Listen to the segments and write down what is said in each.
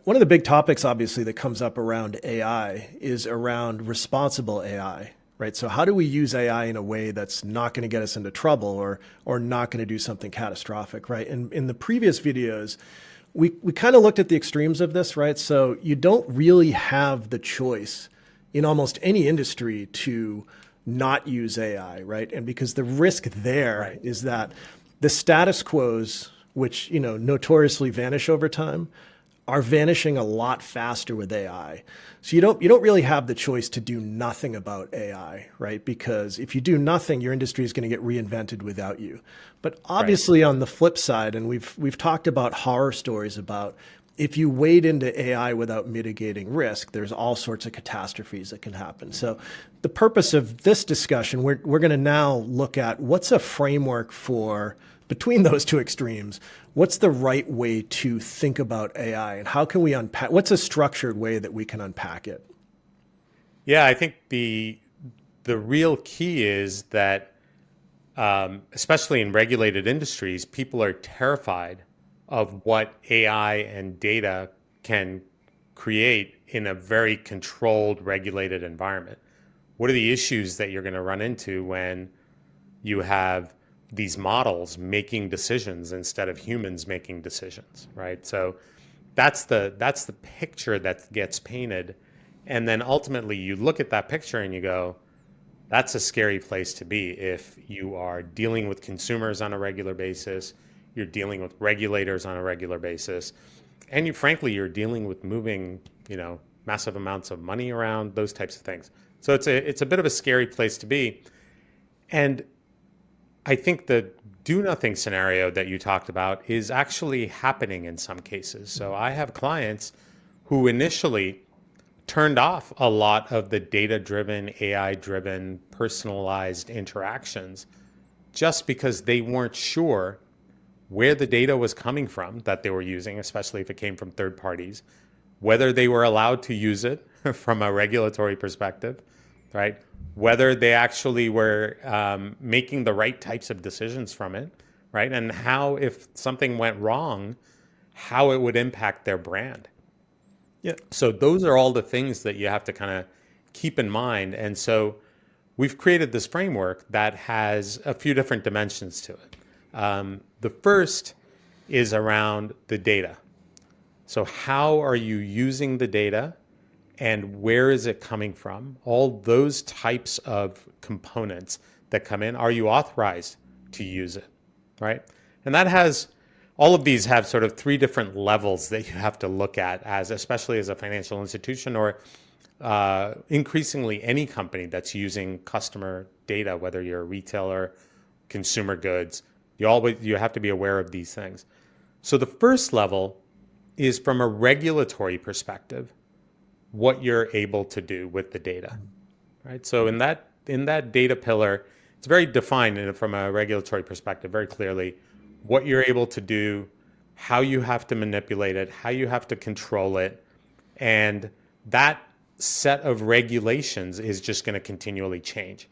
One of the big topics, obviously, that comes up around AI is around responsible AI, right? So how do we use AI in a way that's not going to get us into trouble or not going to do something catastrophic, right? And in the previous videos, we kind of looked at the extremes of this, right? So you don't really have the choice in almost any industry to not use AI, right? And because the risk there Right. is that the status quos, which notoriously vanish over time, are vanishing a lot faster with AI. So you don't really have the choice to do nothing about AI, right? Because if you do nothing, your industry is going to get reinvented without you. But Right. obviously on the flip side, and we've talked about horror stories about if you wade into AI without mitigating risk, there's all sorts of catastrophes that can happen. So the purpose of this discussion, we're going to now look at what's a framework for between those two extremes. What's the right way to think about AI and how can we unpack, what's a structured way that we can unpack it? Yeah, I think the real key is that, especially in regulated industries, people are terrified of what AI and data can create in a very controlled, regulated environment. What are the issues that you're going to run into when you have these models making decisions instead of humans making decisions, right? So that's the picture that gets painted, and then ultimately you look at that picture and you go, that's a scary place to be if you are dealing with consumers on a regular basis, you're dealing with regulators on a regular basis, and frankly you're dealing with moving, massive amounts of money around, those types of things. So it's a bit of a scary place to be. And I think the do nothing scenario that you talked about is actually happening in some cases. So I have clients who initially turned off a lot of the data driven, AI driven, personalized interactions just because they weren't sure where the data was coming from that they were using, especially if it came from third parties, whether they were allowed to use it from a regulatory perspective, right? Whether they actually were making the right types of decisions from it, right? And how, if something went wrong, how it would impact their brand. Yeah. So those are all the things that you have to kind of keep in mind. And so we've created this framework that has a few different dimensions to it. The first is around the data. So how are you using the data and where is it coming from? All those types of components that come in, are you authorized to use it, right? And that has all of these have sort of three different levels that you have to look at as, especially as a financial institution or increasingly any company that's using customer data, whether you're a retailer, consumer goods, you have to be aware of these things. So the first level is from a regulatory perspective, what you're able to do with the data, right? So in that data pillar, it's very defined from a regulatory perspective, very clearly what you're able to do, how you have to manipulate it, how you have to control it, and that set of regulations is just going to continually change.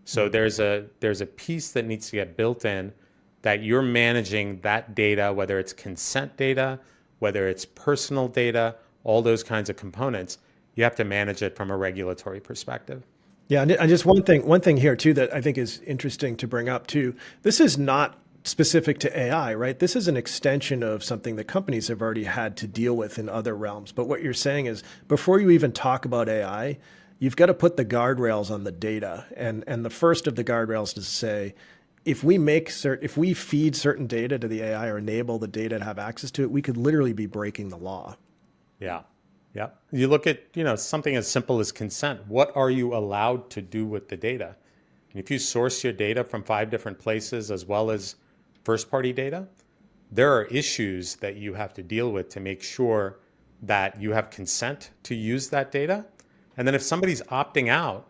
So there's a piece that needs to get built in that you're managing that data, whether it's consent data, whether it's personal data, all those kinds of components. You have to manage it from a regulatory perspective. Yeah, and just one thing here too that I think is interesting to bring up too. This is not specific to AI, right? This is an extension of something that companies have already had to deal with in other realms. But what you're saying is before you even talk about AI, you've got to put the guardrails on the data. And the first of the guardrails is to say, if we feed certain data to the AI or enable the data to have access to it, we could literally be breaking the law. Yeah. Yeah. You look at, something as simple as consent. What are you allowed to do with the data? And if you source your data from 5 different places as well as first party data, there are issues that you have to deal with to make sure that you have consent to use that data. And then if somebody's opting out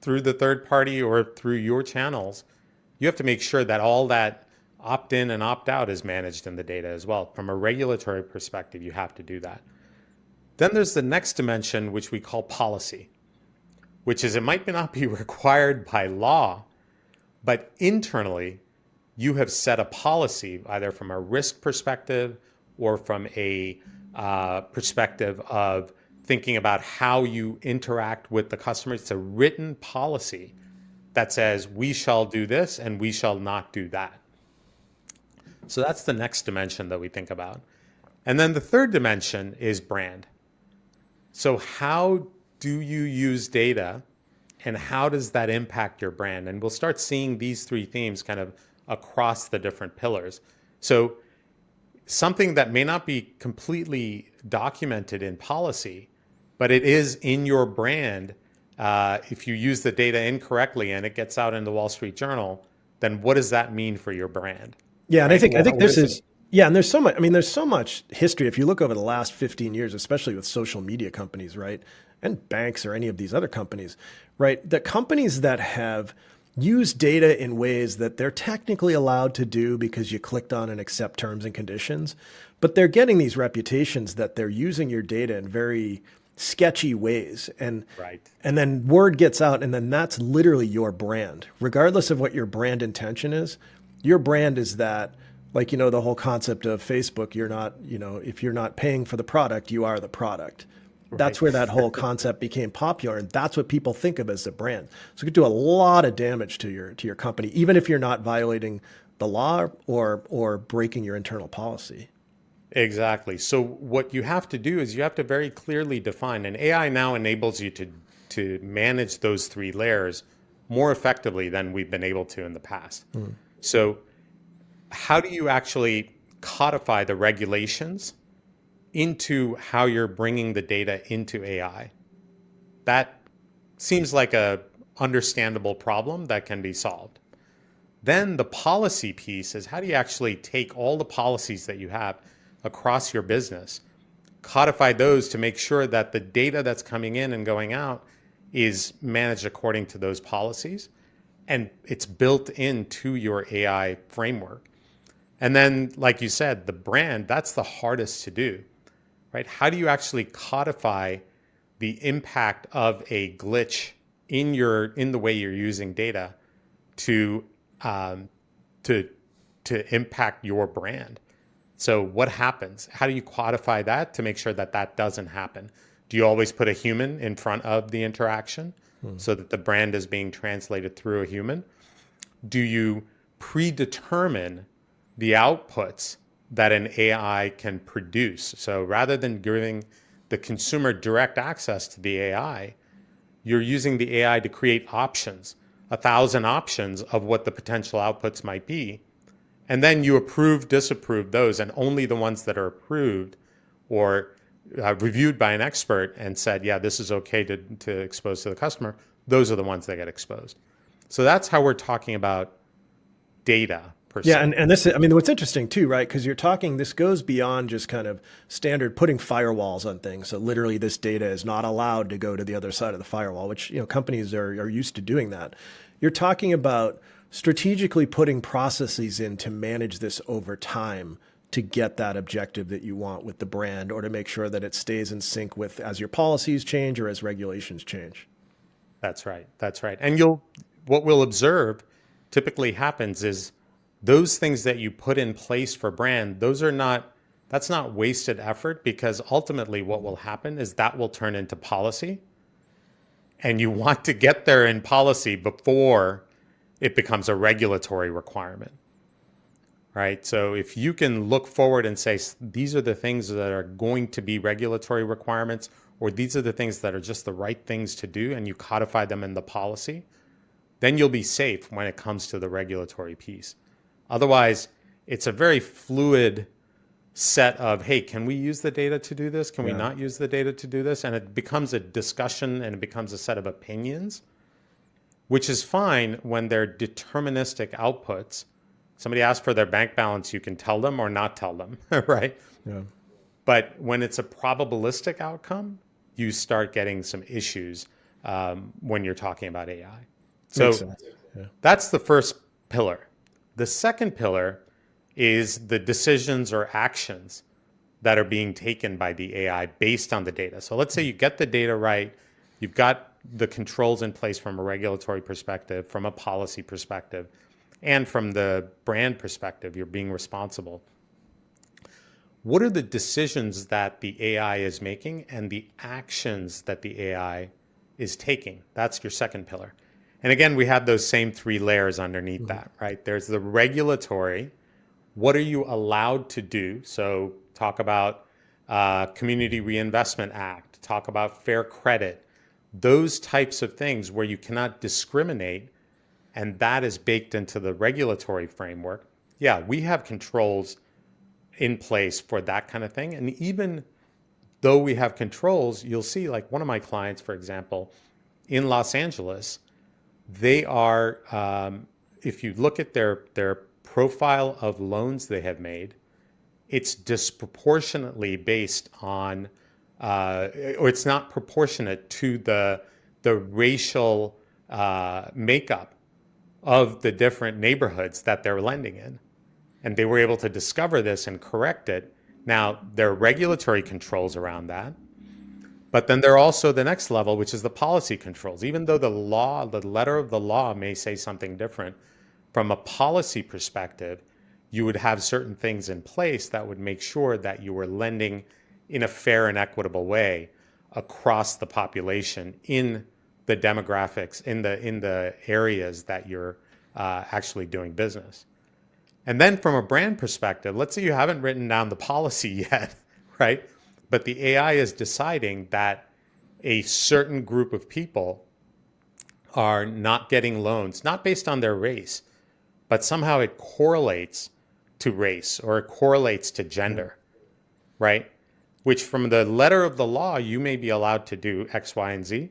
through the third party or through your channels, you have to make sure that all that opt in and opt out is managed in the data as well. From a regulatory perspective, you have to do that. Then there's the next dimension, which we call policy, which is it might not be required by law, but internally, you have set a policy either from a risk perspective or from a perspective of thinking about how you interact with the customer. It's a written policy that says we shall do this and we shall not do that. So that's the next dimension that we think about. And then the third dimension is brand. So how do you use data and how does that impact your brand? And we'll start seeing these three themes kind of across the different pillars. So something that may not be completely documented in policy, but it is in your brand. If you use the data incorrectly and it gets out in the Wall Street Journal, then what does that mean for your brand? Yeah, and I Right? think I Well, think what this is it? is yeah, and there's so much. I mean, there's so much history. If you look over the last 15 years, especially with social media companies, right, and banks or any of these other companies, right, the companies that have used data in ways that they're technically allowed to do because you clicked on and accept terms and conditions, but they're getting these reputations that they're using your data in very sketchy ways, Right. and then word gets out, and then that's literally your brand. Regardless of what your brand intention is, your brand is that, like, the whole concept of Facebook, you're not, if you're not paying for the product, you are the product. Right. That's where that whole concept became popular, and that's what people think of as a brand. So it could do a lot of damage to your company, even if you're not violating the law or breaking your internal policy. Exactly. So what you have to do is you have to very clearly define, and AI now enables you to manage those three layers more effectively than we've been able to in the past. So how do you actually codify the regulations into how you're bringing the data into AI? That seems like a understandable problem that can be solved. Then the policy piece is how do you actually take all the policies that you have across your business, codify those to make sure that the data that's coming in and going out is managed according to those policies and it's built into your AI framework. And then, like you said, the brand, that's the hardest to do, right? How do you actually codify the impact of a glitch in the way you're using data to um, to to impact your brand? So what happens? How do you quantify that to make sure that that doesn't happen? Do you always put a human in front of the interaction so that the brand is being translated through a human? Do you predetermine the outputs that an AI can produce? So rather than giving the consumer direct access to the AI, you're using the AI to create options, 1,000 options of what the potential outputs might be. And then you approve, disapprove those, and only the ones that are approved or reviewed by an expert and said, yeah, this is okay to expose to the customer, those are the ones that get exposed. So that's how we're talking about data per Yeah, se. and this is, I mean, what's interesting too, right? Because this goes beyond just kind of standard putting firewalls on things. So literally, this data is not allowed to go to the other side of the firewall, which companies are used to doing that. You're talking about strategically putting processes in to manage this over time to get that objective that you want with the brand, or to make sure that it stays in sync with as your policies change or as regulations change. That's right. That's right. And what we'll observe typically happens is those things that you put in place for brand, that's not wasted effort because ultimately what will happen is that will turn into policy. And you want to get there in policy before it becomes a regulatory requirement, right? So if you can look forward and say, these are the things that are going to be regulatory requirements, or these are the things that are just the right things to do, and you codify them in the policy, then you'll be safe when it comes to the regulatory piece. Otherwise, it's a very fluid set of, hey, can we use the data to do this? Can we Yeah. not use the data to do this? And it becomes a discussion and it becomes a set of opinions, which is fine when they're deterministic outputs. Somebody asks for their bank balance, you can tell them or not tell them, right? Yeah. But when it's a probabilistic outcome, you start getting some issues when you're talking about AI. Makes So sense. Yeah. that's the first pillar. The second pillar is the decisions or actions that are being taken by the AI based on the data. So let's say you get the data right, you've got the controls in place from a regulatory perspective, from a policy perspective, and from the brand perspective, you're being responsible. what are the decisions that the AI is making and the actions that the AI is taking? That's your second pillar. And again, we have those same three layers underneath Mhm. that, right? There's the regulatory. What are you allowed to do? So talk about Community Reinvestment Act, talk about fair credit, those types of things where you cannot discriminate, and that is baked into the regulatory framework. Yeah, we have controls in place for that kind of thing. And even though we have controls, you'll see like one of my clients, for example, in Los Angeles, they are, if you look at their profile of loans they have made, it's disproportionately based on, or it's not proportionate to the racial makeup of the different neighborhoods that they're lending in. And they were able to discover this and correct it. Now, there are regulatory controls around that, but then there are also the next level, which is the policy controls. Even though the law, the letter of the law may say something different, from a policy perspective, you would have certain things in place that would make sure that you were lending in a fair and equitable way across the population in the demographics, in the areas that you're actually doing business. And then from a brand perspective, let's say you haven't written down the policy yet, right? But the AI is deciding that a certain group of people are not getting loans, not based on their race, but somehow it correlates to race or it correlates to Mhm. gender, right? Which from the letter of the law, you may be allowed to do X, Y, and Z.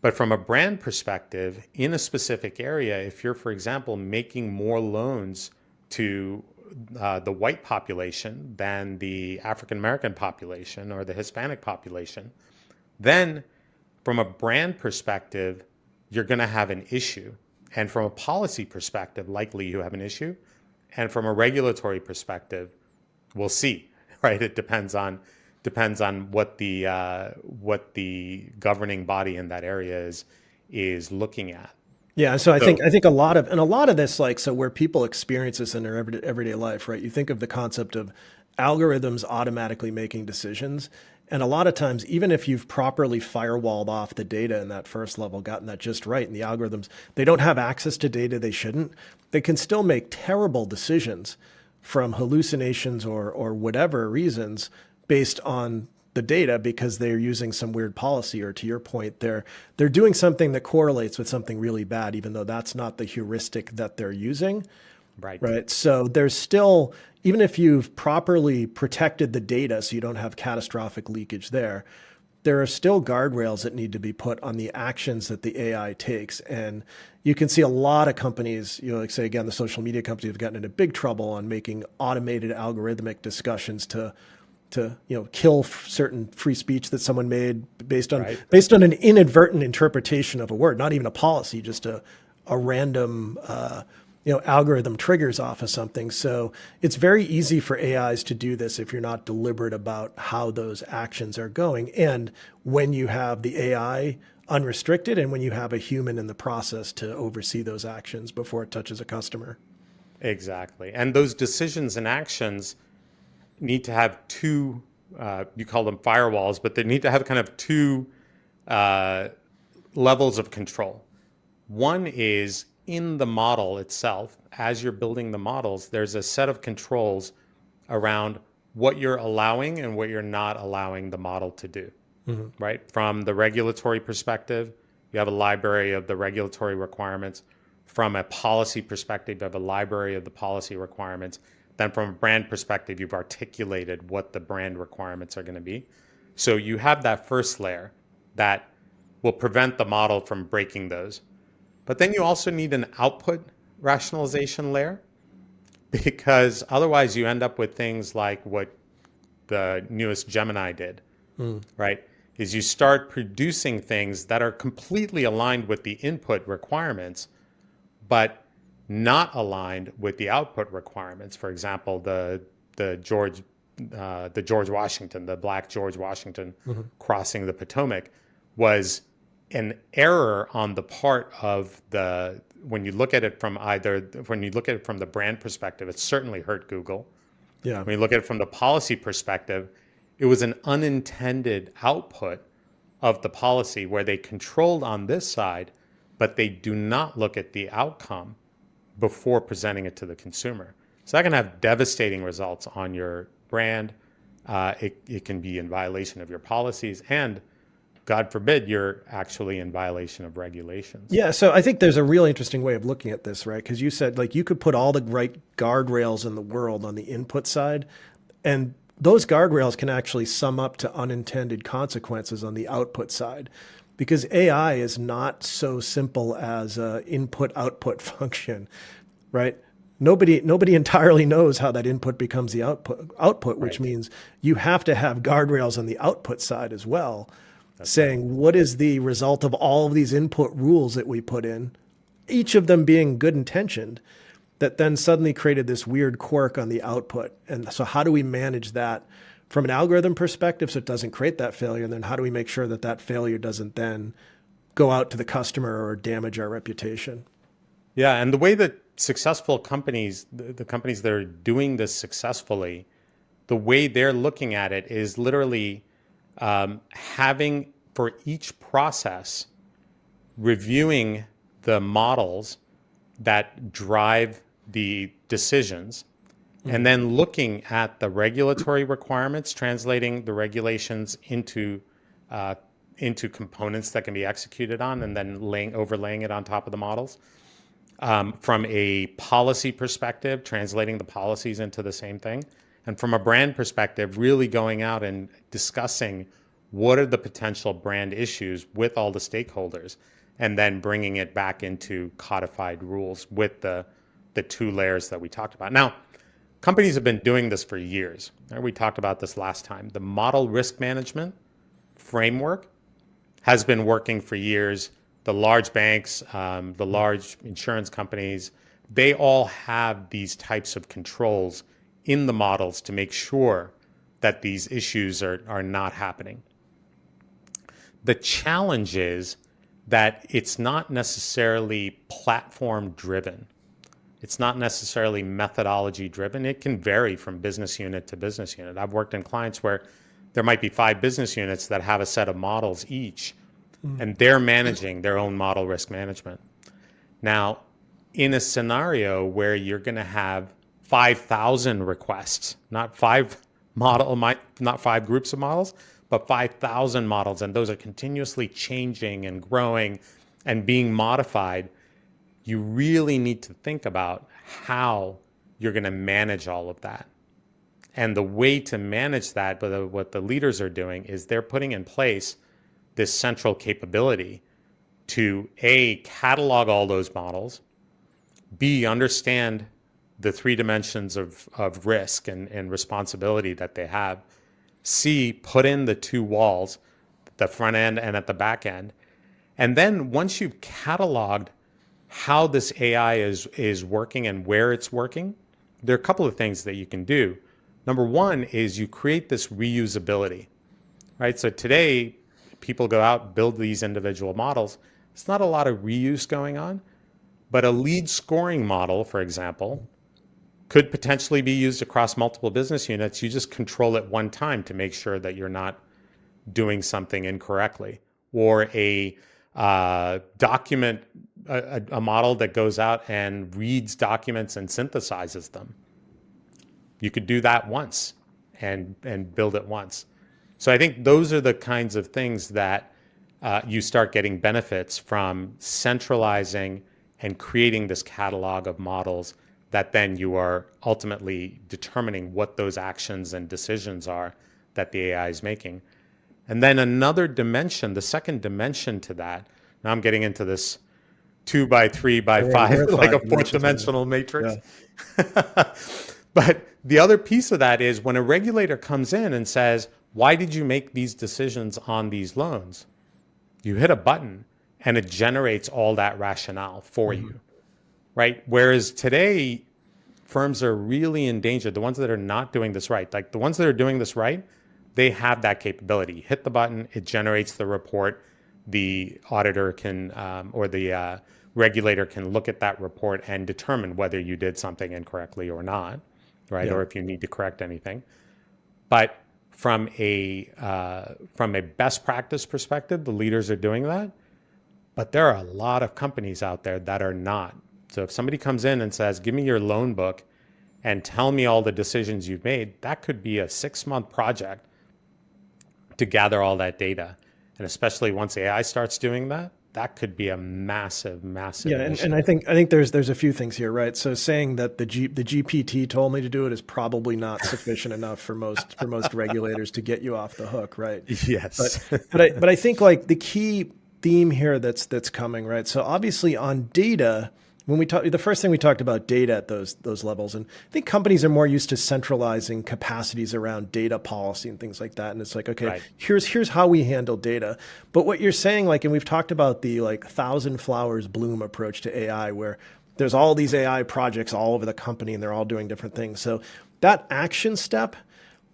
But from a brand perspective, in a specific area, if you're, for example, making more loans to the white population than the African American population or the Hispanic population, then from a brand perspective, you're going to have an issue. And from a policy perspective, likely you have an issue. And from a regulatory perspective, we'll see, right? It depends on what the governing body in that area is looking at. Yeah, so So I think a lot of this, like, so where people experience this in their everyday life, right? You think of the concept of algorithms automatically making decisions, and a lot of times, even if you've properly firewalled off the data in that first level, gotten that just right, and the algorithms, they don't have access to data they shouldn't, they can still make terrible decisions from hallucinations or whatever reasons based on the data because they're using some weird policy, or to your point, they're doing something that correlates with something really bad, even though that's not the heuristic that they're using, right. right? So there's still, even if you've properly protected the data so you don't have catastrophic leakage there are still guardrails that need to be put on the actions that the AI takes. And you can see a lot of companies, like say again, the social media companies have gotten into big trouble on making automated algorithmic discussions to kill certain free speech that someone made Right. based on an inadvertent interpretation of a word, not even a policy, just a random algorithm triggers off of something. So it's very easy for AIs to do this if you're not deliberate about how those actions are going, and when you have the AI unrestricted and when you have a human in the process to oversee those actions before it touches a customer. Exactly. And those decisions and actions need to have two, you call them firewalls, but they need to have kind of two uh, levels of control. One is in the model itself. As you're building the models, there's a set of controls around what you're allowing and what you're not allowing the model to do, Mhm. right? From the regulatory perspective, you have a library of the regulatory requirements. From a policy perspective, you have a library of the policy requirements. Then from a brand perspective, you've articulated what the brand requirements are going to be. So you have that first layer that will prevent the model from breaking those. But then you also need an output rationalization layer, because otherwise you end up with things like what the newest Gemini did, Mm. right? Is you start producing things that are completely aligned with the input requirements, but not aligned with the output requirements. For example, the George the George Washington, the black George Washington Mhm. crossing the Potomac was an error on the part of the, when you look at it from the brand perspective, it certainly hurt Google. Yeah. When you look at it from the policy perspective, it was an unintended output of the policy where they controlled on this side, but they do not look at the outcome before presenting it to the consumer. So that can have devastating results on your brand. It can be in violation of your policies, and God forbid you're actually in violation of regulations. Yeah, so I think there's a real interesting way of looking at this, right? Because you said like you could put all the right guardrails in the world on the input side, and those guardrails can actually sum up to unintended consequences on the output side. Because AI is not so simple as a input-output function, right? Nobody entirely knows how that input becomes the output, which Right. means you have to have guardrails on the output side as well, That's right. saying what is the result of all of these input rules that we put in, each of them being good intentioned, that then suddenly created this weird quirk on the output. And so how do we manage that from an algorithm perspective so it doesn't create that failure? And then how do we make sure that that failure doesn't then go out to the customer or damage our reputation? Yeah, and the way that successful companies, the companies that are doing this successfully, the way they're looking at it is literally having for each process, reviewing the models that drive the decisions, and then looking at the regulatory requirements, translating the regulations uh, into components that can be executed on, and then overlaying it on top of the models. From a policy perspective, translating the policies into the same thing. And from a brand perspective, really going out and discussing what are the potential brand issues with all the stakeholders, and then bringing it back into codified rules with the two layers that we talked about. Now, companies have been doing this for years. We talked about this last time. The model risk management framework has been working for years. The large banks, the large insurance companies, they all have these types of controls in the models to make sure that these issues are not happening. The challenge is that it's not necessarily platform driven. It's not necessarily methodology driven. It can vary from business unit to business unit. I've worked in clients where there might be 5 business units that have a set of models each, and they're managing their own model risk management. Now, in a scenario where you're going to have 5,000 requests, not 5 groups of models, but 5,000 models, and those are continuously changing and growing and being modified, you really need to think about how you're going to manage all of that. And the way to manage that, but what the leaders are doing is they're putting in place this central capability to A, catalog all those models, B, understand the 3 dimensions of risk and responsibility that they have, C, put in the 2 walls, the front end and at the back end. And then once you've cataloged how this AI is working and where it's working, there are a couple of things that you can do. Number one is you create this reusability, right? So today, people go out, build these individual models. It's not a lot of reuse going on, but a lead scoring model, for example, could potentially be used across multiple business units. You just control it one time to make sure that you're not doing something incorrectly. Or a document, a model that goes out and reads documents and synthesizes them. You could do that once and build it once. So I think those are the kinds of things that you start getting benefits from centralizing and creating this catalog of models that then you are ultimately determining what those actions and decisions are that the AI is making. And then another dimension, the second dimension to that, now I'm getting into this 2 by 3 by 5, We're at like a five fourth dimensions on dimensional this. matrix. But the other piece of that is when a regulator comes in and says, why did you make these decisions on these loans? You hit a button and it generates all that rationale for Yeah. you, right? Whereas today, firms are really in danger. The ones that are not doing this right, like the ones that are doing this right, they have that capability. Hit the button, it generates the report. The auditor can, or the regulator can look at that report and determine whether you did something incorrectly or not, right? Yeah. Or if you need to correct anything. But from a best practice perspective, the leaders are doing that. But there are a lot of companies out there that are not. So if somebody comes in and says, "Give me your loan book and tell me all the decisions you've made," that could be a 6-month project to gather all that data. And especially once AI starts doing that, that could be a massive, massive Yeah, and I initiative. think there's a few things here, right? So saying that the GPT told me to do it is probably not sufficient enough for most regulators to get you off the hook, right? But Yes. but I think like the key theme here that's coming, right? So obviously on data, when we talk, the first thing we talked about data at those levels, and I think companies are more used to centralizing capacities around data policy and things like that. And it's like, okay, Right. here's how we handle data. But what you're saying, like, and we've talked about the like thousand flowers bloom approach to AI, where there's all these AI projects all over the company and they're all doing different things. So that action step,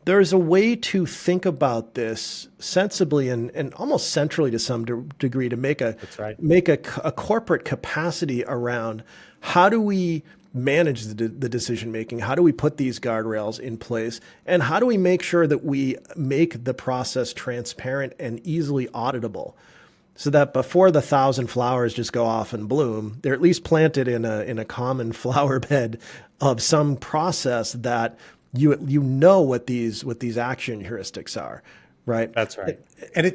there's a way to think about this sensibly and almost centrally to some degree to That's right. make a corporate capacity around how do we manage the decision making? How do we put these guardrails in place? And how do we make sure that we make the process transparent and easily auditable? So that before the thousand flowers just go off and bloom, they're at least planted in a common flower bed of some process that you know what these action heuristics are, right? That's right. And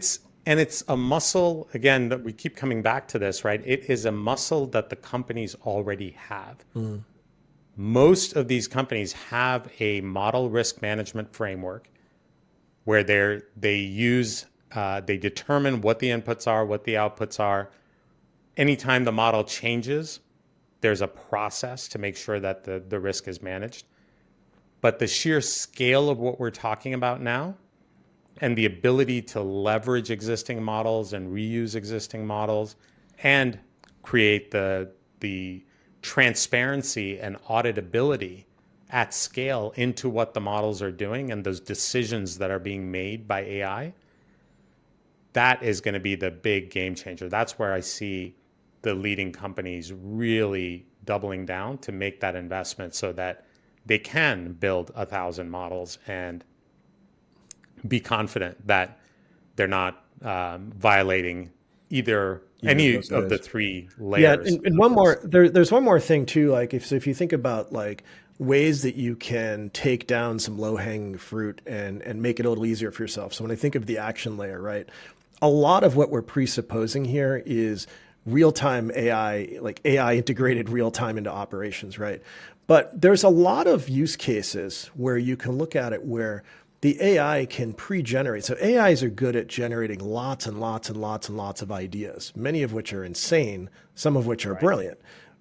it's a muscle, again, that we keep coming back to this, right? It is a muscle that the companies already have. Most of these companies have a model risk management framework where they determine what the inputs are, what the outputs are. Anytime the model changes, there's a process to make sure that the risk is managed. But the sheer scale of what we're talking about now and the ability to leverage existing models and reuse existing models and create the transparency and auditability at scale into what the models are doing and those decisions that are being made by AI, that is going to be the big game changer. That's where I see the leading companies really doubling down to make that investment so that they can build 1,000 models and be confident that they're not violating Either of any those of the guys. three Yeah, layers and of one this. more there's one more thing too. Like if you think about like ways that you can take down some low hanging fruit and make it a little easier for yourself. So when I think of the action layer, right, a lot of what we're presupposing here is real time AI, like AI integrated real time into operations, right? But there's a lot of use cases where you can look at it where the AI can pre-generate. So AIs are good at generating lots and lots and lots and lots of ideas, many of which are insane, some of which are Right. brilliant.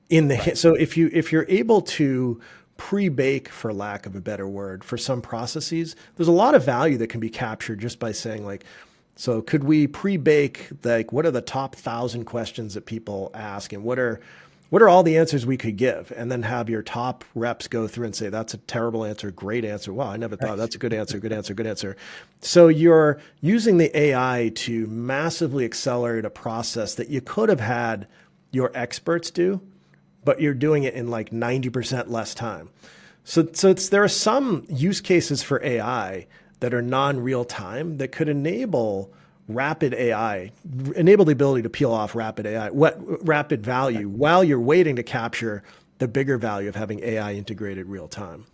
In the Right. so if you're able to pre-bake, for lack of a better word, for some processes, there's a lot of value that can be captured just by saying like, so could we pre-bake like what are the top 1,000 questions that people ask and what are all the answers we could give? And then have your top reps go through and say, that's a terrible answer, great answer. Wow, I never thought that's a good answer, good answer, good answer. So you're using the AI to massively accelerate a process that you could have had your experts do, but you're doing it in like 90% less time. So there are some use cases for AI that are non-real time that could enable rapid AI, enable the ability to peel off rapid AI, what rapid value while you're waiting to capture the bigger value of having AI integrated real time.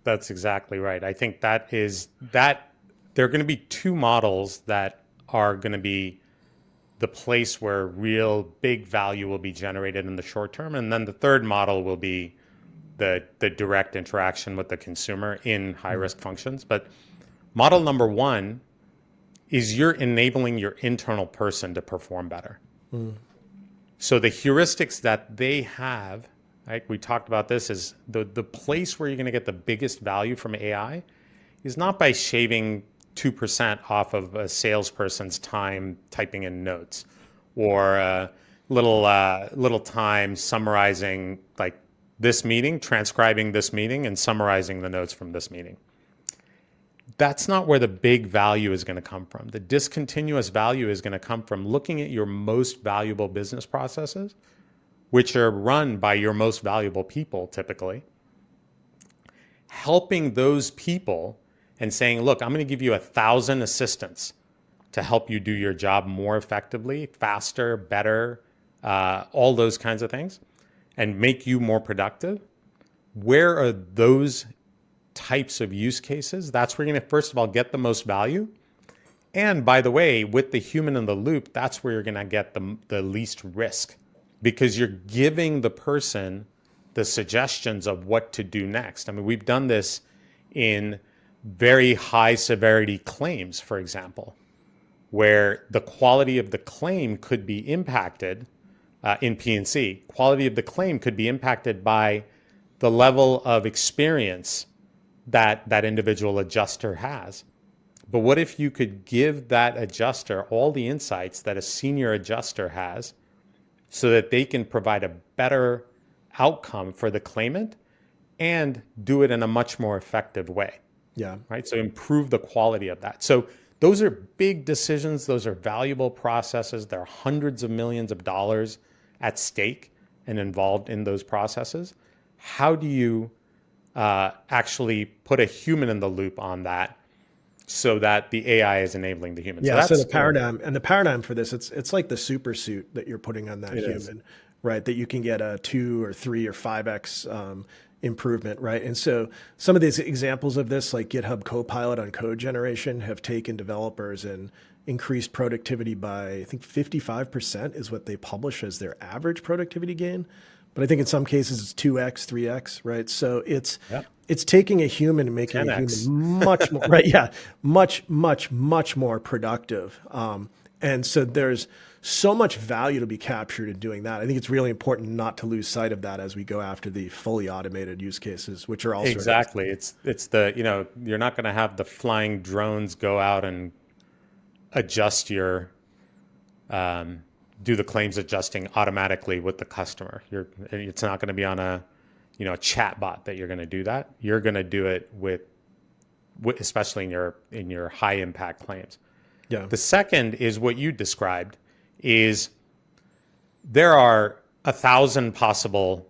That's exactly right. I think that there are going to be two models that are going to be the place where real big value will be generated in the short term. And then the third model will be the direct interaction with the consumer in high risk functions. But model number one is you're enabling your internal person to perform better. So the heuristics that they have, like we talked about this, is the place where you're going to get the biggest value from AI is not by shaving 2% off of a salesperson's time typing in notes or a little time summarizing like this meeting, transcribing this meeting and summarizing the notes from this meeting. That's not where the big value is going to come from. The discontinuous value is going to come from looking at your most valuable business processes, which are run by your most valuable people typically, helping those people and saying, look, I'm going to give you 1,000 assistants to help you do your job more effectively, faster, better, all those kinds of things, and make you more productive. Where are those types of use cases? That's where you're going to, first of all, get the most value. And by the way, with the human in the loop, that's where you're going to get the least risk, because you're giving the person the suggestions of what to do next. I mean, we've done this in very high severity claims, for example, where the quality of the claim could be impacted in P&C. Quality of the claim could be impacted by the level of experience that that individual adjuster has. But what if you could give that adjuster all the insights that a senior adjuster has so that they can provide a better outcome for the claimant and do it in a much more effective way, Yeah. right? So improve the quality of that. So those are big decisions. Those are valuable processes. There are hundreds of millions of dollars at stake and involved in those processes. How do you actually put a human in the loop on that so that the AI is enabling the human? So Yeah. So that's, the paradigm for this, it's like the super suit that you're putting on that it is. human, right? That you can get a 2 or 3 or 5x improvement, right? And so some of these examples of this, like GitHub Copilot on code generation, have taken developers and increased productivity by, I think 55% is what they publish as their average productivity gain. But I think in some cases it's 2x, 3x, right? So Yeah. it's taking a human and making a 10x. human much more, right? Yeah, much more productive. And so there's so much value to be captured in doing that. I think it's really important not to lose sight of that as we go after the fully automated use cases, which are also Exactly. It's the, you're not going to have the flying drones go out and adjust your do the claims adjusting automatically with the customer. It's not going to be on a chat bot that you're going to do that. You're going to do it with especially in your high impact claims. yeah, The second is what you described, is there are 1,000 possible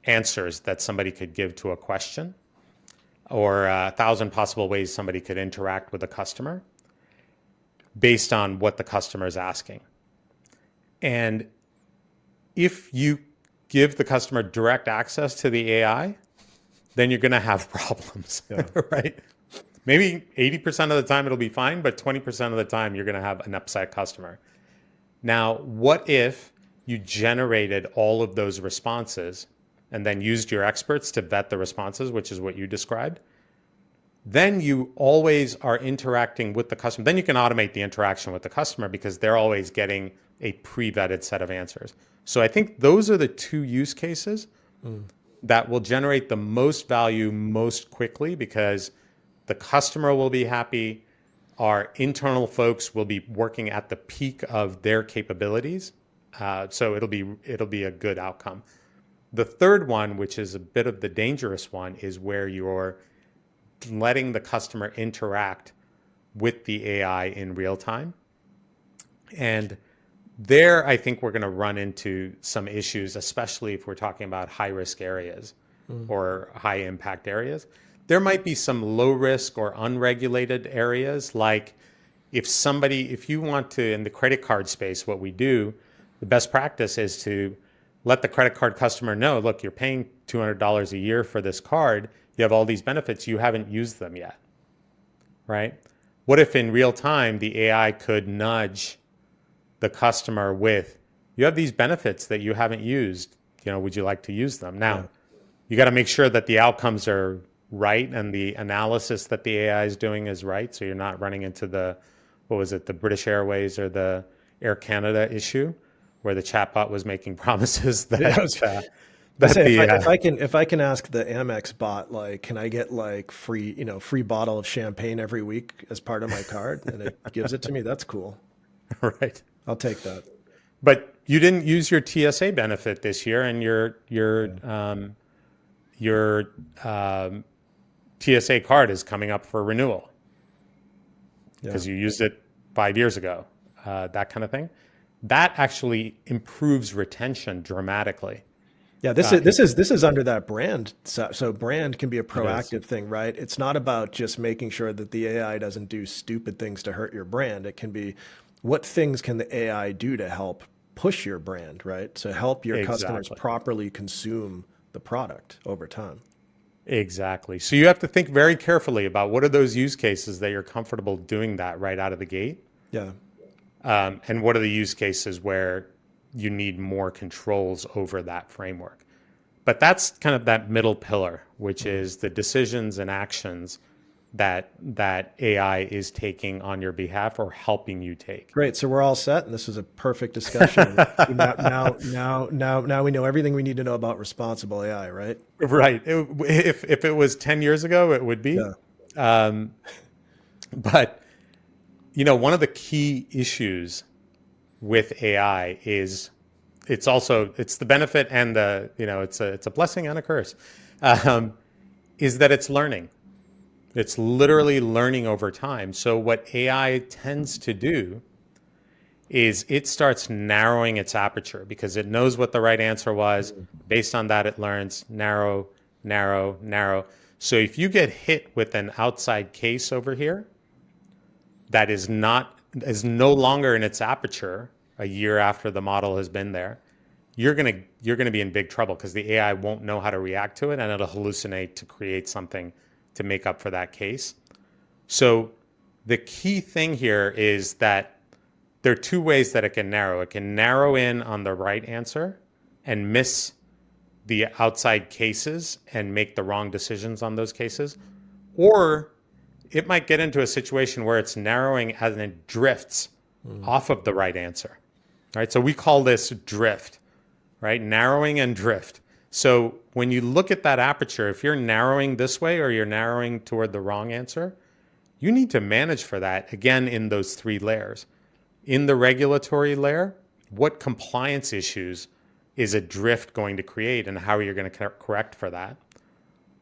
answers that somebody could give to a question, or 1,000 possible ways somebody could interact with a customer based on what the customer is asking. And if you give the customer direct access to the AI, then you're going to have problems, yeah, right? Maybe 80% of the time it'll be fine, but 20% of the time you're going to have an upset customer. Now, what if you generated all of those responses and then used your experts to vet the responses, which is what you described? Then you always are interacting with the customer. Then you can automate the interaction with the customer because they're always getting a pre-vetted set of answers. So I think those are the two use cases that will generate the most value most quickly, because the customer will be happy. Our internal folks will be working at the peak of their capabilities. So it'll be a good outcome. The third one, which is a bit of the dangerous one, is where you're letting the customer interact with the AI in real time. And there, I think we're going to run into some issues, especially if we're talking about high risk areas or high impact areas. There might be some low risk or unregulated areas, like if you want to, in the credit card space, what we do, the best practice is to let the credit card customer know, look, you're paying $200 a year for this card. You have all these benefits. You haven't used them yet, right? What if in real time the AI could nudge the customer with, you have these benefits that you haven't used, would you like to use them? yeah, Now, you got to make sure that the outcomes are right and the analysis that the AI is doing is right. So you're not running into the British Airways or the Air Canada issue, where the chatbot was making promises yeah. that I say the if I can ask the Amex bot, like, can I get like free bottle of champagne every week as part of my card, and it gives it to me, that's cool. right. I'll take that. But you didn't use your TSA benefit this year, and your TSA card is coming up for renewal Yeah, because you used it 5 years ago. That kind of thing. That actually improves retention dramatically. Yeah, this is under that brand. So brand can be a It is. proactive thing, right? It's not about just making sure that the AI doesn't do stupid things to hurt your brand. It can be what things can the AI do to help push your brand, right? To help your customers Exactly. properly consume the product over time. Exactly. So you have to think very carefully about what are those use cases that you're comfortable doing that right out of the gate, Yeah. and what are the use cases where you need more controls over that framework. But that's kind of that middle pillar, which Mhm. is the decisions and actions that AI is taking on your behalf or helping you take. Great. So we're all set, and this was a perfect discussion. Now we know everything we need to know about responsible AI, right? Right. If it was 10 years ago, it would be. Yeah. Um, but one of the key issues with AI is it's the benefit and it's a blessing and a curse, um, is that it's learning. It's literally learning over time. So what AI tends to do is it starts narrowing its aperture because it knows what the right answer was. Based on that, it learns narrow, narrow, narrow. So if you get hit with an outside case over here that is no longer in its aperture a year after the model has been there, you're gonna be in big trouble because the AI won't know how to react to it and it'll hallucinate to create something to make up for that case. So the key thing here is that there are two ways that it can narrow. It can narrow in on the right answer and miss the outside cases and make the wrong decisions on those cases. Or it might get into a situation where it's narrowing and it drifts Mm. off of the right answer. Right? So we call this drift, right? Narrowing and drift. So when you look at that aperture, if you're narrowing this way or you're narrowing toward the wrong answer, you need to manage for that again in those three layers. In the regulatory layer, what compliance issues is a drift going to create and how are you going to correct for that?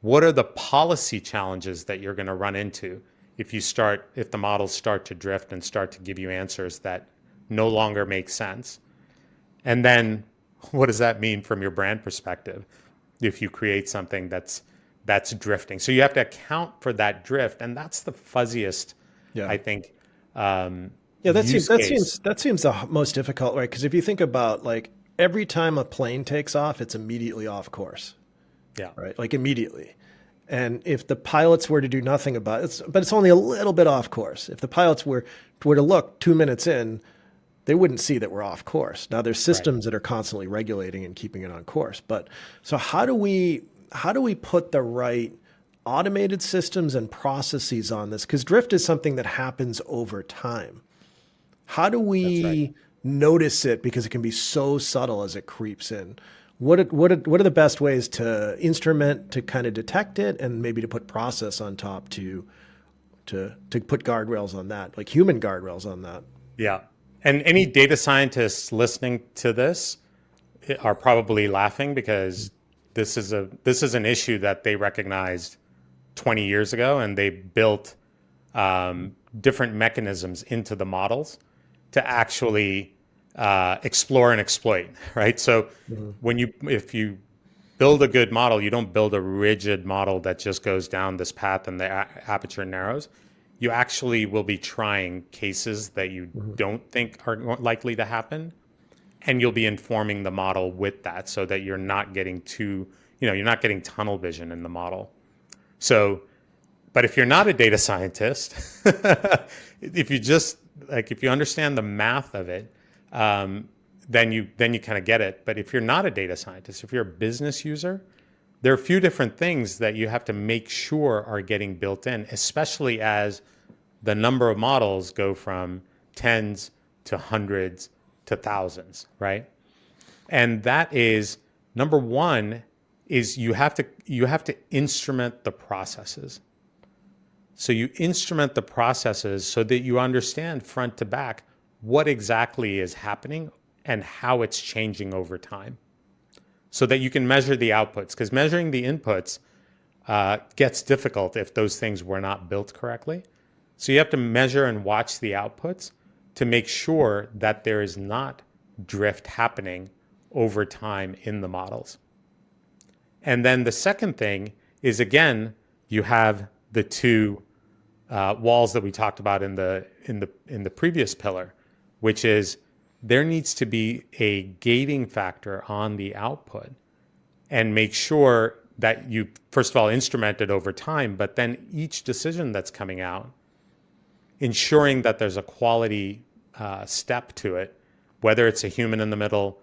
What are the policy challenges that you're going to run into if the models start to drift and start to give you answers that no longer make sense? And then what does that mean from your brand perspective if you create something that's drifting? So you have to account for that drift, and that's the fuzziest, Yeah. I think, Yeah, use case. that seems the most difficult, right? Because if you think about like every time a plane takes off, it's immediately off course, Yeah, right? Like immediately. And if the pilots were to do nothing about it, but it's only a little bit off course. If the pilots were to look 2 minutes in, they wouldn't see that we're off course. Now there's right. systems that are constantly regulating and keeping it on course. But so how do we put the right automated systems and processes on this? Because drift is something that happens over time. How do That's right. we notice it because it can be so subtle as it creeps in? What are the best ways to instrument to kind of detect it and maybe to put process on top to put guardrails on that, like human guardrails on that? Yeah. And any data scientists listening to this are probably laughing because this is an issue that they recognized 20 years ago, and they built different mechanisms into the models to actually explore and exploit, right? So Mhm. if you build a good model, you don't build a rigid model that just goes down this path and the aperture narrows. You actually will be trying cases that you Mhm. don't think are likely to happen, and you'll be informing the model with that so that you're not getting tunnel vision in the model. So, but if you're not a data scientist, if you understand the math of it, um, then you kind of get it. But if you're not a data scientist, if you're a business user, there are a few different things that you have to make sure are getting built in, especially as the number of models go from tens to hundreds to thousands, right? And that is number one is you have to instrument the processes. So you instrument the processes so that you understand front to back what exactly is happening and how it's changing over time so that you can measure the outputs, because measuring the inputs gets difficult if those things were not built correctly. So you have to measure and watch the outputs to make sure that there is not drift happening over time in the models. And then the second thing is, again, you have the two walls that we talked about in the previous pillar, which is there needs to be a gating factor on the output, and make sure that you, first of all, instrument it over time, but then each decision that's coming out, ensuring that there's a quality step to it, whether it's a human in the middle,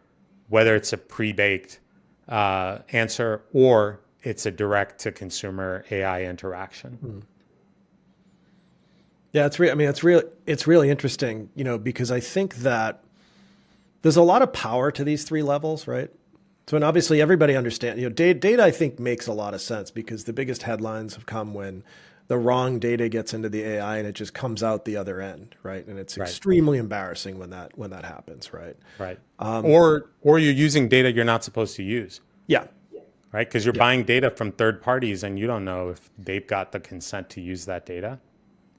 whether it's a pre-baked answer, or it's a direct to consumer AI interaction. Yeah, I mean, it's really interesting, because I think that there's a lot of power to these three levels, right? So, and obviously everybody understands, data I think makes a lot of sense because the biggest headlines have come when the wrong data gets into the AI and it just comes out the other end, right? And it's Right. extremely embarrassing when that happens, right? Right. Or you're using data you're not supposed to use, Yeah, right? Because you're yeah. buying data from third parties and you don't know if they've got the consent to use that data.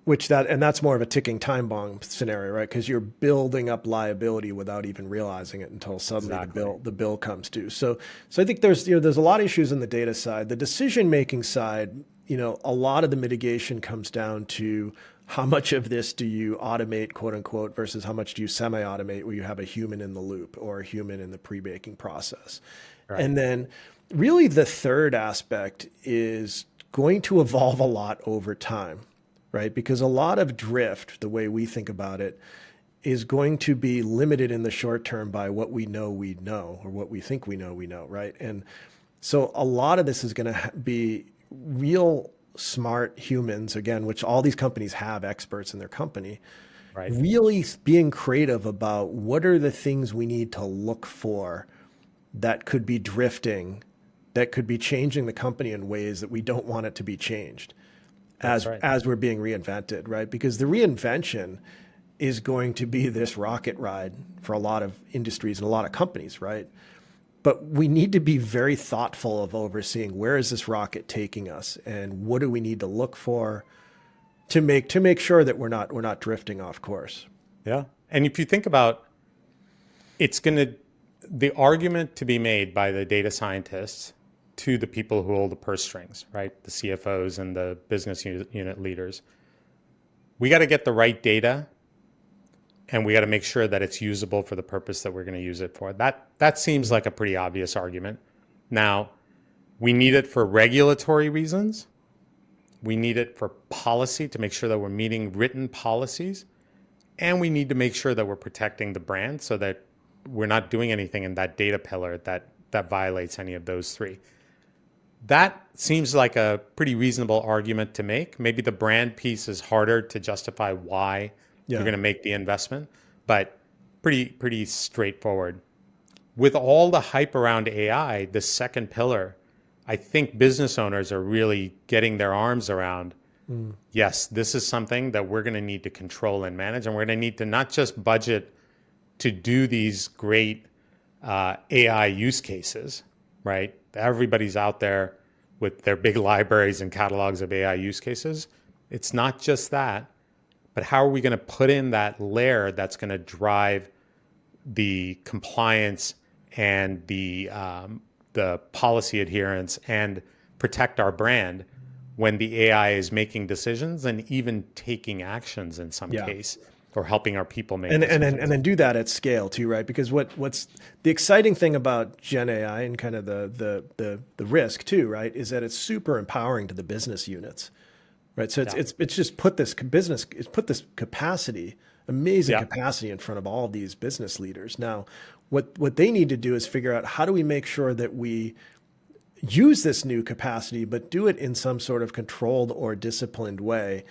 And that's more of a ticking time bomb scenario, right? Because you're building up liability without even realizing it until suddenly Exactly. the bill comes due. So I think there's a lot of issues on the data side. The decision making side, a lot of the mitigation comes down to how much of this do you automate, quote unquote, versus how much do you semi-automate, where you have a human in the loop or a human in the pre-baking process. Right. And then really the third aspect is going to evolve a lot over time, right? Because a lot of drift, the way we think about it, is going to be limited in the short term by what we know, or what we think we know, right? And so a lot of this is going to be real smart humans, again, which all these companies have experts in their company, Right. really being creative about what are the things we need to look for that could be drifting, that could be changing the company in ways that we don't want it to be changed That's as right. as we're being reinvented, right? Because the reinvention is going to be this rocket ride for a lot of industries and a lot of companies, right? But we need to be very thoughtful of overseeing where is this rocket taking us and what do we need to look for to make sure that we're not drifting off course. Yeah. And if you think about, it's going to, the argument to be made by the data scientists to the people who hold the purse strings, right? The CFOs and the business unit leaders. We got to get the right data, and we got to make sure that it's usable for the purpose that we're going to use it for. That seems like a pretty obvious argument. Now, we need it for regulatory reasons. We need it for policy to make sure that we're meeting written policies. And we need to make sure that we're protecting the brand so that we're not doing anything in that data pillar that violates any of those three. That seems like a pretty reasonable argument to make. Maybe the brand piece is harder to justify why you're Yeah. going to make the investment, but pretty straightforward. With all the hype around AI, the second pillar, I think business owners are really getting their arms around. Yes, this is something that we're going to need to control and manage, and we're going to need to not just budget to do these great AI use cases, right? Everybody's out there with their big libraries and catalogs of AI use cases. It's not just that, but how are we going to put in that layer that's going to drive the compliance and the policy adherence and protect our brand when the AI is making decisions and even taking actions in some Yeah. case, or helping our people make And then decisions. do that at scale too, right? Because what's the exciting thing about Gen AI and kind of the risk too, right, is that it's super empowering to the business units, right? So Yeah. it's just put this capacity, amazing Yeah. capacity in front of all of these business leaders. Now, what they need to do is figure out how do we make sure that we use this new capacity, but do it in some sort of controlled or disciplined way,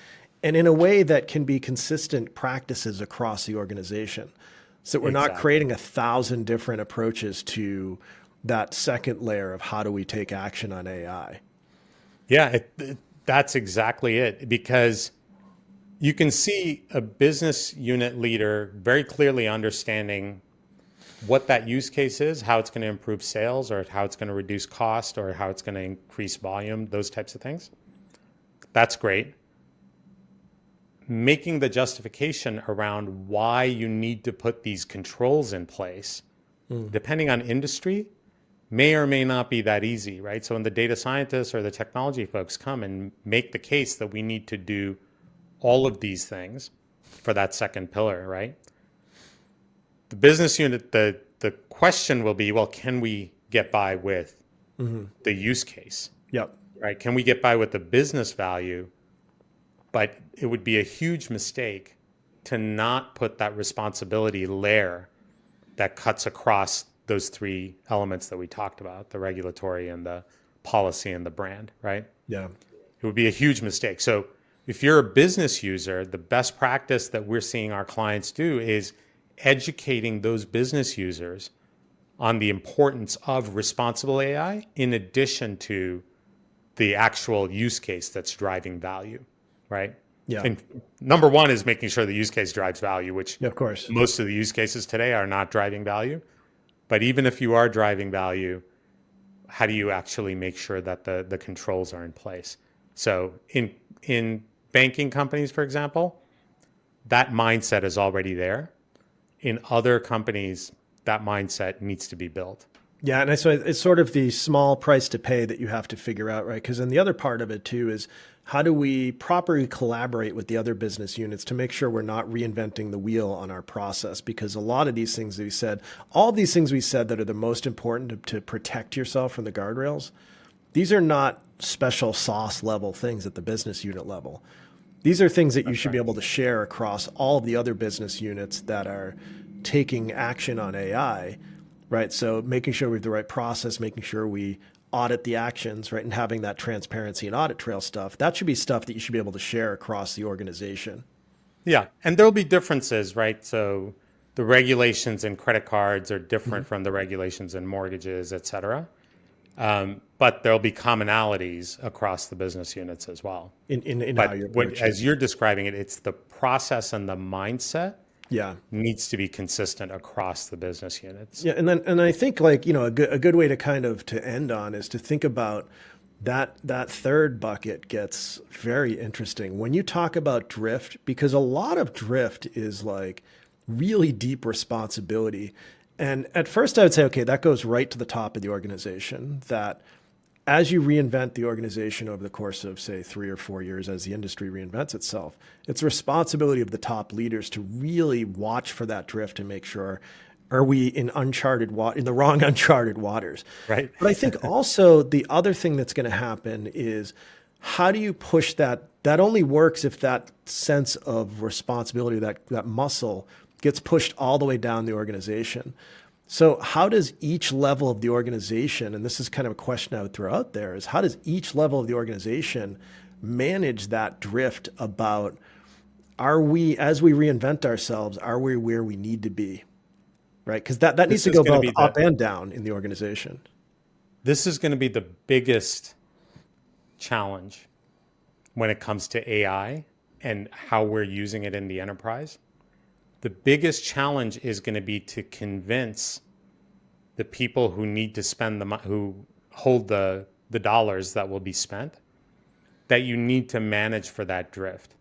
and in a way that can be consistent practices across the organization. So that we're not Exactly. creating 1,000 different approaches to that second layer of how do we take action on AI. Yeah, that's exactly it. Because you can see a business unit leader very clearly understanding what that use case is, how it's going to improve sales, or how it's going to reduce cost, or how it's going to increase volume, those types of things. That's great. Making the justification around why you need to put these controls in place, depending on industry, may or may not be that easy, right? So when the data scientists or the technology folks come and make the case that we need to do all of these things for that second pillar, right? The business unit, the question will be, well, can we get by with the use case, Yep. right? Can we get by with the business value? But it would be a huge mistake to not put that responsibility layer that cuts across those three elements that we talked about, the regulatory and the policy and the brand, right? Yeah. It would be a huge mistake. So if you're a business user, the best practice that we're seeing our clients do is educating those business users on the importance of responsible AI in addition to the actual use case that's driving value, right? Yeah. And number one is making sure the use case drives value, which Yeah, of course. most of the use cases today are not driving value. But even if you are driving value, how do you actually make sure that the controls are in place? So in banking companies, for example, that mindset is already there. In other companies, that mindset needs to be built. Yeah, and so it's sort of the small price to pay that you have to figure out, right? Because then the other part of it too is how do we properly collaborate with the other business units to make sure we're not reinventing the wheel on our process? Because a lot of these things that we said, all of these things we said that are the most important to protect yourself from the guardrails, these are not special sauce level things at the business unit level. These are things that you should be able to share across all of the other business units that are taking action on AI, right? So making sure we have the right process, making sure we audit the actions, right? And having that transparency and audit trail stuff, that should be stuff that you should be able to share across the organization. Yeah, and there'll be differences, right? So the regulations in credit cards are different from the regulations in mortgages, et cetera. But there'll be commonalities across the business units as well. In how But you approach as it. you're describing it, it's the process and the mindset Yeah. needs to be consistent across the business units. Yeah, and I think like, a good way to kind of to end on is to think about that third bucket gets very interesting when you talk about drift, because a lot of drift is like really deep responsibility. And at first I would say, okay, that goes right to the top of the organization, that as you reinvent the organization over the course of, say, 3 or 4 years, as the industry reinvents itself, it's the responsibility of the top leaders to really watch for that drift and make sure, are we in in the wrong uncharted waters? Right. But I think also the other thing that's going to happen is how do you push that? That only works if that sense of responsibility, that muscle gets pushed all the way down the organization. So how does each level of the organization, and this is kind of a question I would throw out there, is how does each level of the organization manage that drift about, are we, as we reinvent ourselves, are we where we need to be? Right? Because that needs This to is go going to both be up and down in the organization. this is going to be the biggest challenge when it comes to AI and how we're using it in the enterprise. The biggest challenge is going to be to convince the people who need to spend who hold the dollars that will be spent, that you need to manage for that drift,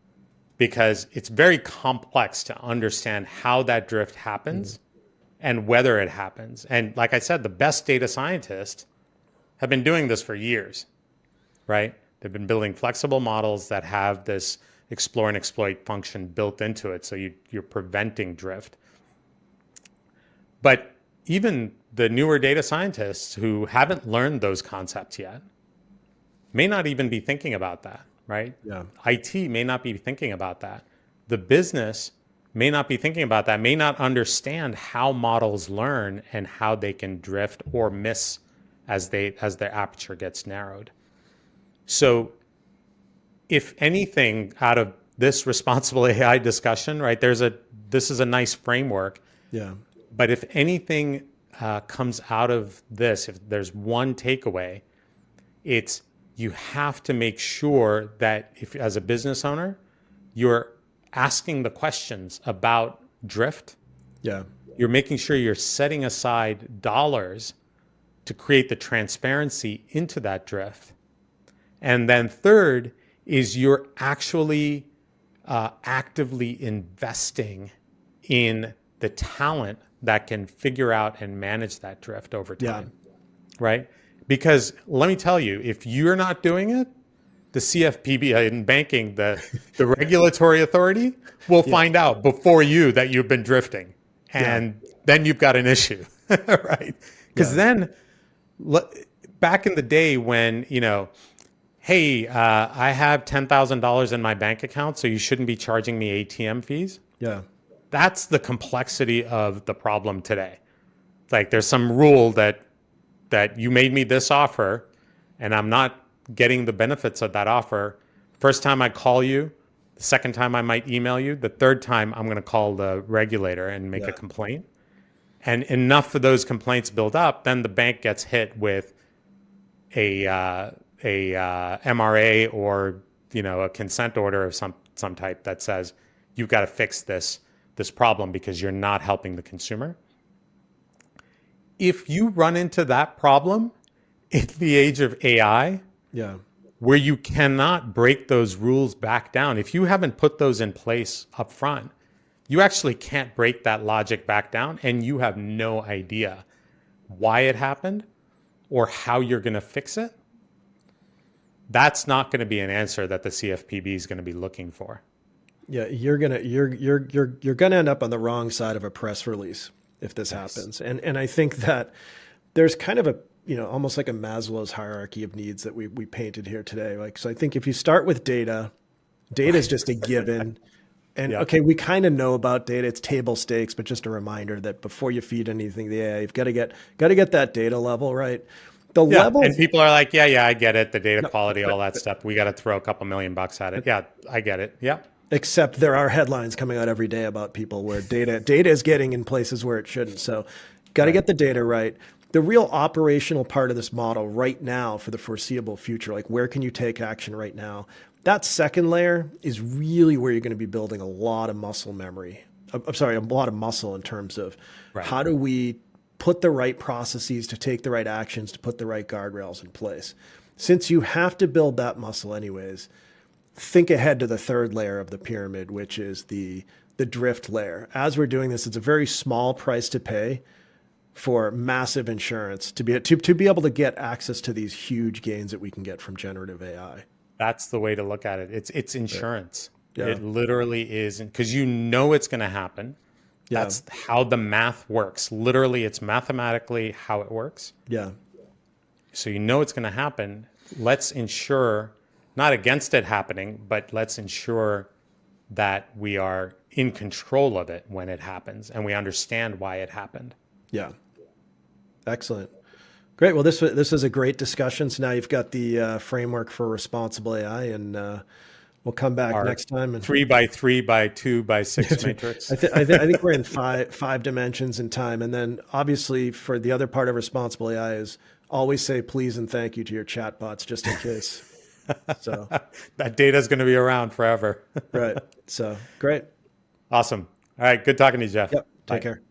because it's very complex to understand how that drift happens and whether it happens. And like I said, the best data scientists have been doing this for years, right? They've been building flexible models that have this explore and exploit function built into it. So you're preventing drift. But even the newer data scientists who haven't learned those concepts yet may not even be thinking about that, right? Yeah. IT may not be thinking about that. The business may not be thinking about that, may not understand how models learn and how they can drift or miss as their aperture gets narrowed. So if anything out of this responsible AI discussion, right, this is a nice framework. Yeah. But if anything comes out of this, if there's one takeaway, it's you have to make sure that if, as a business owner, you're asking the questions about drift. Yeah. You're making sure you're setting aside dollars to create the transparency into that drift. And then third is you're actually actively investing in the talent that can figure out and manage that drift over Yeah. time. right? Because let me tell you, if you're not doing it, the CFPB in banking, the regulatory authority will Yeah. find out before you that you've been drifting. Yeah. And then you've got an issue, right? Because Yeah. then back in the day when, hey, I have $10,000 in my bank account, so you shouldn't be charging me ATM fees. Yeah. That's the complexity of the problem today. Like there's some rule that you made me this offer and I'm not getting the benefits of that offer. First time I call you, the second time I might email you, the third time I'm going to call the regulator and make a Yeah. complaint. And enough of those complaints build up, then the bank gets hit with a MRA or a consent order of some type that says you've got to fix this problem because you're not helping the consumer. If you run into that problem in the age of AI, Yeah. where you cannot break those rules back down, if you haven't put those in place up front, you actually can't break that logic back down, and you have no idea why it happened or how you're going to fix it. That's not going to be an answer that the CFPB is going to be looking for. Yeah, you're gonna end up on the wrong side of a press release if this Yes. happens. And I think that there's kind of a almost like a Maslow's hierarchy of needs that we painted here today. Like, so I think if you start with data is just a given. And Yeah. okay, we kind of know about data. It's table stakes, but just a reminder that before you feed anything to the AI, you've got to get that data level right. The Yeah. level, And people are like, yeah, I get it. The data no, quality, all but, that but stuff. We got to throw a couple $1,000,000 at it. Yeah, I get it. Yeah. except there are headlines coming out every day about people where data is getting in places where it shouldn't. So got to Right. get the data right. The real operational part of this model right now for the foreseeable future, like where can you take action right now? That second layer is really where you're going to be building a lot of muscle memory. I'm sorry, a lot of muscle in terms of Right. how do we put the right processes to take the right actions to put the right guardrails in place. Since you have to build that muscle anyways, think ahead to the third layer of the pyramid, which is the drift layer. As we're doing this, it's a very small price to pay for massive insurance to be able to get access to these huge gains that we can get from generative AI. That's the way to look at it. It's Right. insurance. Yeah. It literally is because you know it's going to happen. Yeah. That's how the math works. Literally, it's mathematically how it works. Yeah. So you know it's going to happen. Let's ensure, not against it happening, but let's ensure that we are in control of it when it happens and we understand why it happened. Yeah. Excellent. Great. Well, this was a great discussion. So now you've got the framework for responsible AI, and we'll come back Our next time. And 3x3x2x6 matrix. I think we're in five dimensions in time, and then obviously for the other part of responsible AI is always say please and thank you to your chatbots just in case. So That data is going to be around forever. right. So great. Awesome. All right. Good talking to you, Jeff. Yep. Take Bye. care.